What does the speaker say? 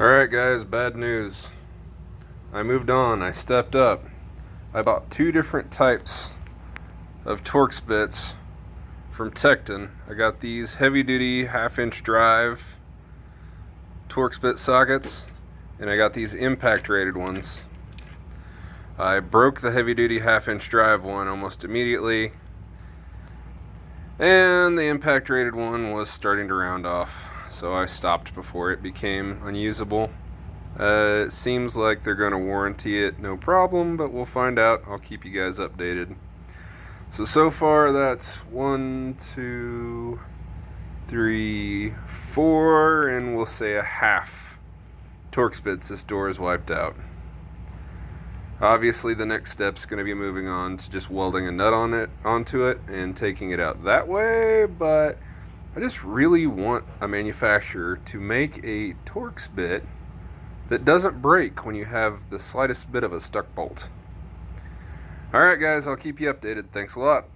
Alright guys, bad news. I moved on, I stepped up. I bought two different types of Torx bits from Tecton. I got these heavy duty half-inch drive Torx bit sockets, and I got these impact rated ones. I broke the heavy duty half-inch drive one almost immediately, and the impact rated one was starting to round off, so I stopped before it became unusable. It seems like they're going to warranty it no problem, but we'll find out. I'll keep you guys updated. So far that's 1, 2, 3, 4, and we'll say a half Torx bits this door is wiped out. Obviously the next step's going to be moving on to just welding a nut onto it and taking it out that way, but I just really want a manufacturer to make a Torx bit that doesn't break when you have the slightest bit of a stuck bolt. Alright guys, I'll keep you updated. Thanks a lot.